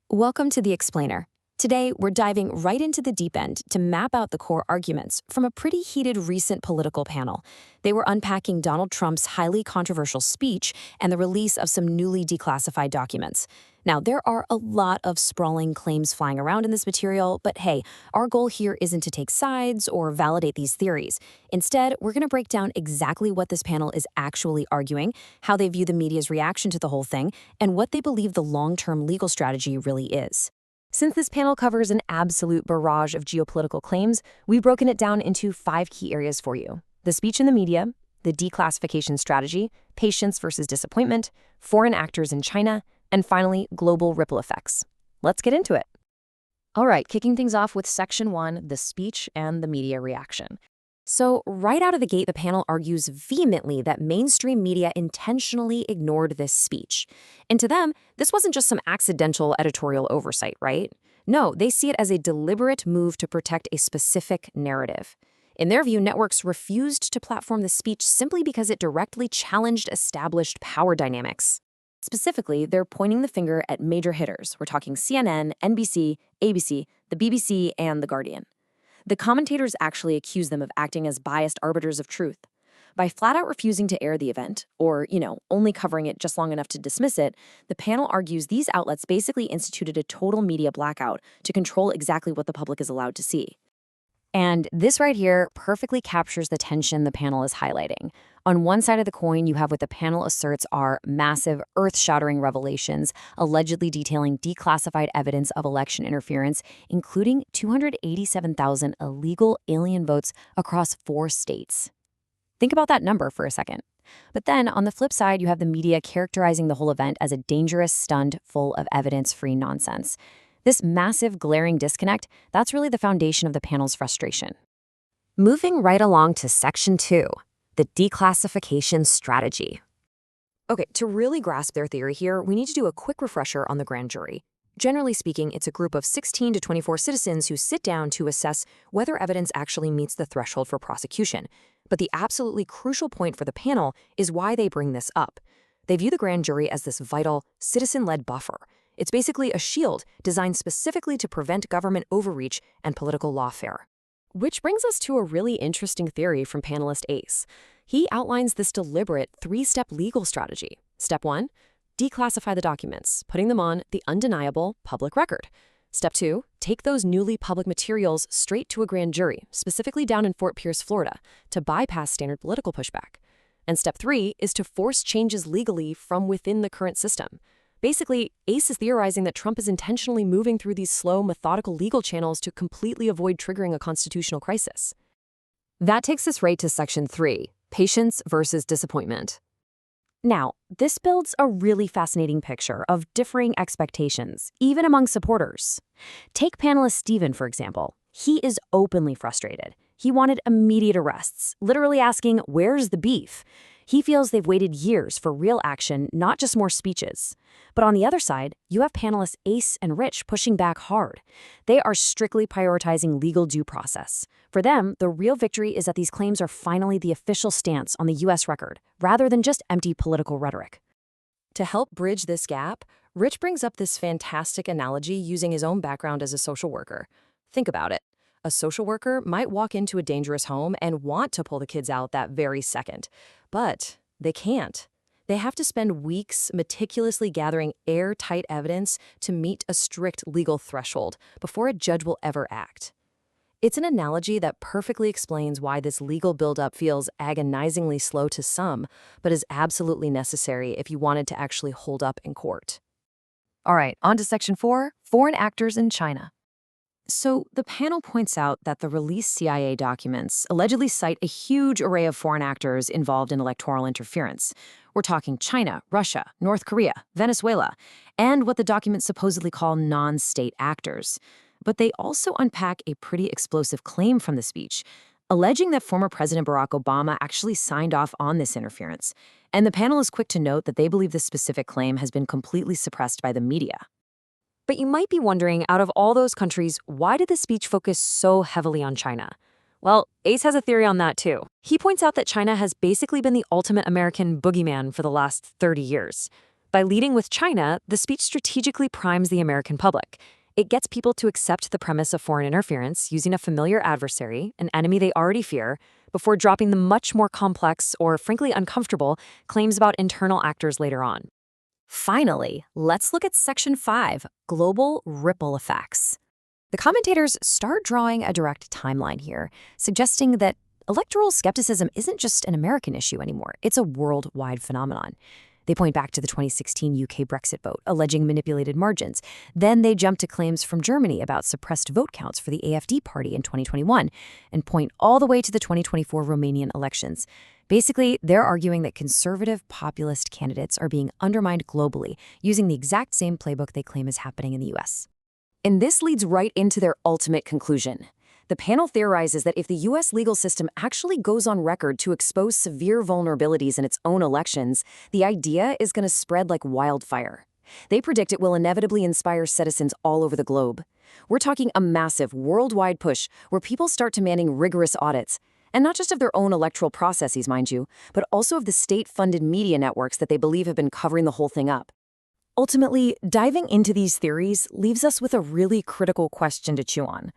Welcome to The Explainer. Today, we're diving right into the deep end to map out the core arguments from a pretty heated recent political panel. They were unpacking Donald Trump's highly controversial speech and the release of some newly declassified documents. Now, there are a lot of sprawling claims flying around in this material, but hey, our goal here isn't to take sides or validate these theories. Instead, we're going to break down exactly what this panel is actually arguing, how they view the media's reaction to the whole thing, and what they believe the long-term legal strategy really is. Since this panel covers an absolute barrage of geopolitical claims, we've broken it down into 5 key areas for you: the speech in the media, the declassification strategy, patience versus disappointment, foreign actors in China, and finally, global ripple effects. Let's get into it. All right, kicking things off with Section 1, the speech and the media reaction. So, right out of the gate, the panel argues vehemently that mainstream media intentionally ignored this speech. And to them, this wasn't just some accidental editorial oversight, right? No, they see it as a deliberate move to protect a specific narrative. In their view, networks refused to platform the speech simply because it directly challenged established power dynamics. Specifically, they're pointing the finger at major hitters. We're talking CNN, NBC, ABC, the BBC, and The Guardian. The commentators actually accuse them of acting as biased arbiters of truth. By flat out refusing to air the event, or, only covering it just long enough to dismiss it, the panel argues these outlets basically instituted a total media blackout to control exactly what the public is allowed to see. And this right here perfectly captures the tension the panel is highlighting. On one side of the coin, you have what the panel asserts are massive, earth-shattering revelations, allegedly detailing declassified evidence of election interference, including 287,000 illegal alien votes across 4 states. Think about that number for a second. But then, on the flip side, you have the media characterizing the whole event as a dangerous stunt full of evidence-free nonsense. This massive, glaring disconnect, that's really the foundation of the panel's frustration. Moving right along to Section 2, the declassification strategy. Okay, to really grasp their theory here, we need to do a quick refresher on the grand jury. Generally speaking, it's a group of 16 to 24 citizens who sit down to assess whether evidence actually meets the threshold for prosecution. But the absolutely crucial point for the panel is why they bring this up. They view the grand jury as this vital, citizen-led buffer. It's basically a shield designed specifically to prevent government overreach and political lawfare. Which brings us to a really interesting theory from panelist Ace. He outlines this deliberate 3-step legal strategy. Step 1, declassify the documents, putting them on the undeniable public record. Step 2, take those newly public materials straight to a grand jury, specifically down in Fort Pierce, Florida, to bypass standard political pushback. And step 3 is to force changes legally from within the current system. Basically, Ace is theorizing that Trump is intentionally moving through these slow, methodical legal channels to completely avoid triggering a constitutional crisis. That takes us right to Section 3, patience versus disappointment. Now, this builds a really fascinating picture of differing expectations, even among supporters. Take panelist Steven, for example. He is openly frustrated. He wanted immediate arrests, literally asking, "Where's the beef?" He feels they've waited years for real action, not just more speeches. But on the other side, you have panelists Ace and Rich pushing back hard. They are strictly prioritizing legal due process. For them, the real victory is that these claims are finally the official stance on the U.S. record, rather than just empty political rhetoric. To help bridge this gap, Rich brings up this fantastic analogy using his own background as a social worker. Think about it. A social worker might walk into a dangerous home and want to pull the kids out that very second, but they can't. They have to spend weeks meticulously gathering airtight evidence to meet a strict legal threshold before a judge will ever act. It's an analogy that perfectly explains why this legal buildup feels agonizingly slow to some, but is absolutely necessary if you wanted to actually hold up in court. All right, on to Section 4, foreign actors in China. So the panel points out that the released CIA documents allegedly cite a huge array of foreign actors involved in electoral interference. We're talking China, Russia, North Korea, Venezuela, and what the documents supposedly call non-state actors. But they also unpack a pretty explosive claim from the speech, alleging that former President Barack Obama actually signed off on this interference. And the panel is quick to note that they believe this specific claim has been completely suppressed by the media. But you might be wondering, out of all those countries, why did the speech focus so heavily on China? Well, Ace has a theory on that too. He points out that China has basically been the ultimate American boogeyman for the last 30 years. By leading with China, the speech strategically primes the American public. It gets people to accept the premise of foreign interference using a familiar adversary, an enemy they already fear, before dropping the much more complex or, frankly, uncomfortable claims about internal actors later on. Finally, let's look at Section 5, Global Ripple Effects. The commentators start drawing a direct timeline here, suggesting that electoral skepticism isn't just an American issue anymore, it's a worldwide phenomenon. They point back to the 2016 UK Brexit vote, alleging manipulated margins. Then they jump to claims from Germany about suppressed vote counts for the AfD party in 2021, and point all the way to the 2024 Romanian elections. Basically, they're arguing that conservative populist candidates are being undermined globally, using the exact same playbook they claim is happening in the US. And this leads right into their ultimate conclusion. The panel theorizes that if the U.S. legal system actually goes on record to expose severe vulnerabilities in its own elections, the idea is going to spread like wildfire. They predict it will inevitably inspire citizens all over the globe. We're talking a massive, worldwide push where people start demanding rigorous audits, and not just of their own electoral processes, mind you, but also of the state-funded media networks that they believe have been covering the whole thing up. Ultimately, diving into these theories leaves us with a really critical question to chew on.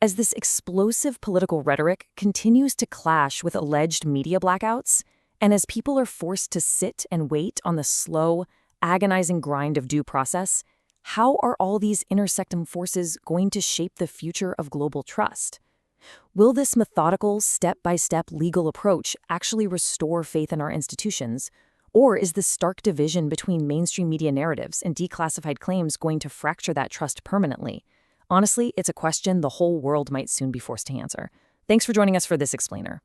As this explosive political rhetoric continues to clash with alleged media blackouts, and as people are forced to sit and wait on the slow, agonizing grind of due process, how are all these intersecting forces going to shape the future of global trust? Will this methodical, step-by-step legal approach actually restore faith in our institutions? Or is the stark division between mainstream media narratives and declassified claims going to fracture that trust permanently? Honestly, it's a question the whole world might soon be forced to answer. Thanks for joining us for this explainer.